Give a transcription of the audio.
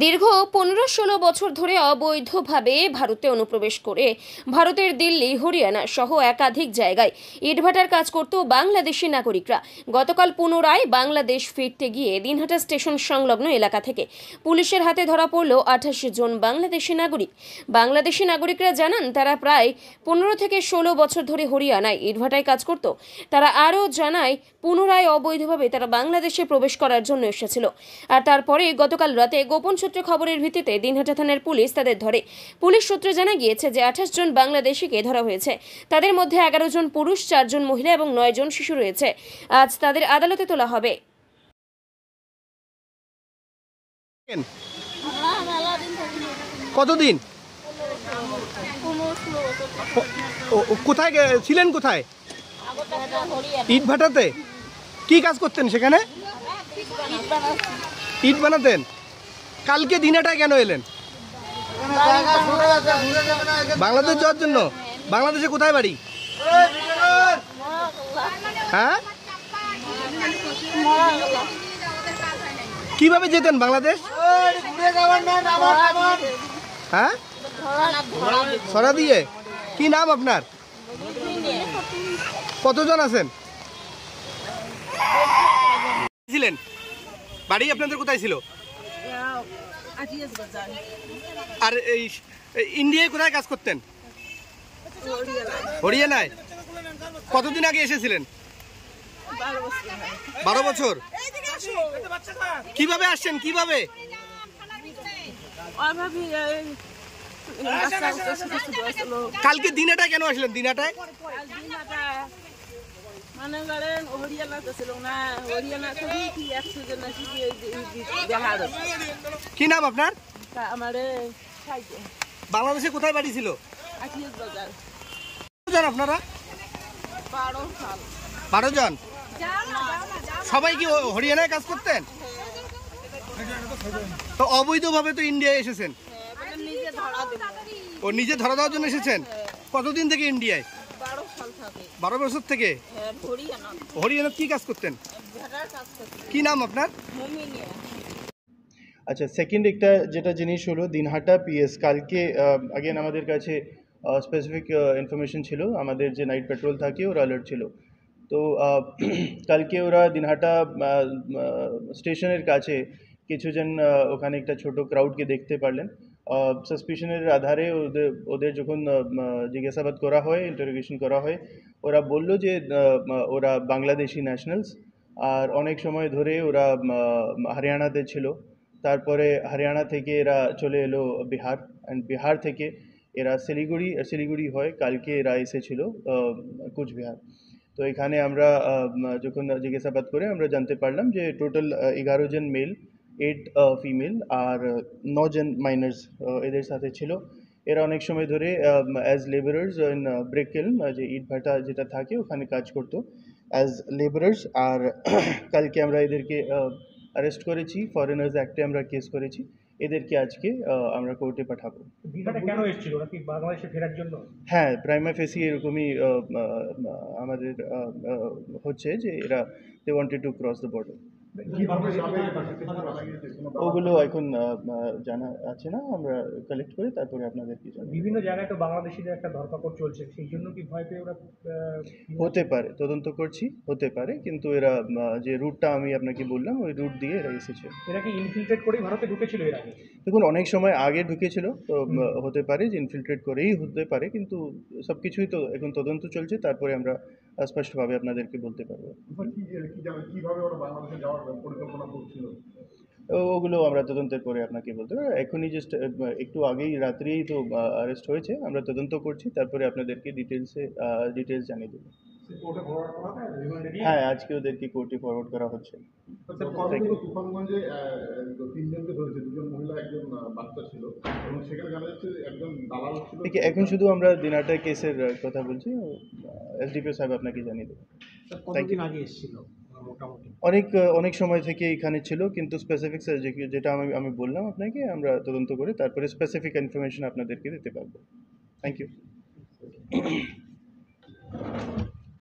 দীর্ঘ 15-16 বছর ধরে অবৈধভাবে ভারতে অনুপ্রবেশ করে ভারতের দিল্লি, হরিয়ানা সহ একাধিক জায়গায় ইটভাটার কাজ করত বাংলাদেশি নাগরিকরা গতকাল পুনরায় বাংলাদেশ ফিরতে গিয়ে দিনহাটা স্টেশন সংলগ্ন এলাকা থেকে পুলিশের হাতে ধরা পড়ল 28 জন বাংলাদেশি নাগরিক। বাংলাদেশি নাগরিকরা জানান তারা প্রায় 15 থেকে 16 বছর ধরে হরিয়ানায় ইটভাটায় কাজ করত। তারা আরও জানায় পুনরায় অবৈধভাবে তারা বাংলাদেশে প্রবেশ করার জন্য এসেছিল। আর তারপরে গতকাল রাতে গোপন সূত্রে খবরের ভিত্তিতে দিনহাটা থানার পুলিশ তাদের ধরে। পুলিশ সূত্রে জানা গিয়েছে যে 28 জন বাংলাদেশিকে ধরা হয়েছে। তাদের মধ্যে 11 জন পুরুষ, 4 জন মহিলা এবং 9 জন শিশু রয়েছে। আজ তাদের আদালতে তোলা হবে। কতদিন? কোথায় ছিলেন? কোথায়? ইটভাটাতে। কি কাজ করতেন সেখানে? ইট বানাতেন। কালকে দিনাটায় কেন এলেন? বাংলাদেশ যাওয়ার জন্য। বাংলাদেশে কোথায় বাড়ি? হ্যাঁ, কিভাবে যেতেন বাংলাদেশ? হ্যাঁ, ছড়া দিয়ে। কি নাম আপনার? কতজন আছেন? ছিলেন? বাড়ি আপনাদের কোথায় ছিল? আর এই ইন্ডিয়ায় কোথায় কাজ করতেন? হরিয়ানায়। কতদিন আগে এসেছিলেন? 12 বছর। কিভাবে আসছেন? কিভাবে? কালকে দিনাটায় কেন আসলেন? দিনাটায় কি নাম আপনার? বাংলাদেশে কোথায় বাড়ি ছিল? আপনারা 12 জন। সবাই কি হরিয়ানায় কাজ করতেন? তো অবৈধভাবে তো ইন্ডিয়ায় এসেছেন। ও নিজে ধরা দেওয়ার জন্য এসেছেন। কতদিন থেকে ইন্ডিয়ায়? 12 বছর থেকে। হরিয়ানা কি কাজ করতেন? কি নাম আপনার? আচ্ছা, সেকেন্ড একটা যেটা জিনিস হলো দিনহাটা পিএস। কালকে আগেন আমাদের কাছে স্পেসিফিক ইনফরমেশন ছিল, আমাদের যে নাইট পেট্রোল থাকে ওরা অ্যালার্ট ছিল। তো কালকে ওরা দিনহাটা স্টেশনের কাছে কিছুজন ওখানে একটা ছোট ক্রাউডকে দেখতে পারলেন। সাসপিশনের আধারে ওদের যখন জিজ্ঞাসাবাদ করা হয়, ইন্টারোগেশন করা হয়, ওরা বলল যে ওরা বাংলাদেশি ন্যাশনালস। আর অনেক সময় ধরে ওরা হরিয়ানাতে ছিল। তারপরে হরিয়ানা থেকে এরা চলে এলো বিহার, অ্যান্ড বিহার থেকে এরা শিলিগুড়ি হয় কালকে এরা এসেছিল কুচবিহার। তো এখানে আমরা যখন জিজ্ঞাসাবাদ করে আমরা জানতে পারলাম যে টোটাল 11 জন মেল, 8 ফিমেল আর 9 জন মাইনার্স এদের সাথে ছিল। এরা অনেক সময় ধরে অ্যাজ লেবারার্স ইন ব্রিক কিল্ন, যে ইট ভাটা যেটা থাকে ওখানে কাজ করতো অ্যাজ লেবারার্স। আর কালকে আমরা এদেরকে অ্যারেস্ট করেছি, ফরেনার্স অ্যাক্টে আমরা কেস করেছি। এদেরকে আজকে আমরা কোর্টে পাঠাবো। কেন এসেছিল? ওরা কি বাংলাদেশে ফেরার জন্য? হ্যাঁ, প্রাইমা ফেসি এরকমই আমাদের হচ্ছে যে এরা they wanted to cross the border. ওগুলো এখন জানা আছে না, আমরা কালেক্ট করে তারপরে আপনাদেরকে জানাবো। বিভিন্ন জায়গায় তো বাংলাদেশিদের একটা ধরপাকড় চলছে, সেই জন্য কি ভয় পেয়ে ওরা? হতে পারে, তদন্ত করছি, হতে পারে, কিন্তু এরা যে রুটটা আমি আপনাকে বললাম ওই রুট দিয়ে এরা এসেছে। এরা কি ইনফিলট্রেট করেই ভারতে ঢুকেছিল এর আগে? দেখুন, অনেক সময় আগে ঢুকেছিল, তো হতে পারে যে ইনফিলট্রেট করেই হতে পারে, কিন্তু সব কিছুই তো এখন তদন্ত চলছে, তারপরে আমরা স্পষ্টভাবে আপনাদেরকে বলতে পারবো। ওগুলো আমরা তদন্তের পরে আপনাকে বলতে পারবো। এখনই জাস্ট একটু আগেই রাত্রেই তো অ্যারেস্ট হয়েছে, আমরা তদন্ত করছি, তারপরে আপনাদেরকে ডিটেলস জানিয়ে দেবো। হ্যাঁ, আজকে ওদেরকে কোর্টে ফরওয়ার্ড করা হচ্ছে। তুফানগঞ্জে 3 জনকে ধরেছে, 2 জন মহিলা, 1 জন বাচ্চা ছিল, এবং সেখানে জানা যাচ্ছে একজন দালাল ছিল। এখন শুধু আমরা দিনাটা কেসের কথা বলছি, এসডিপিও সাহেব আপনাকে জানিয়ে দেবো। কতদিন আগে এসেছিল মোটামুটি? অনেক সময় থেকে এখানে ছিল, কিন্তু স্পেসিফিক্স যেটা আমি বললাম আপনাকে, আমরা তদন্ত করে তারপরে স্পেসিফিক ইনফরমেশন আপনাদেরকে দিতে পারবো। Thank you.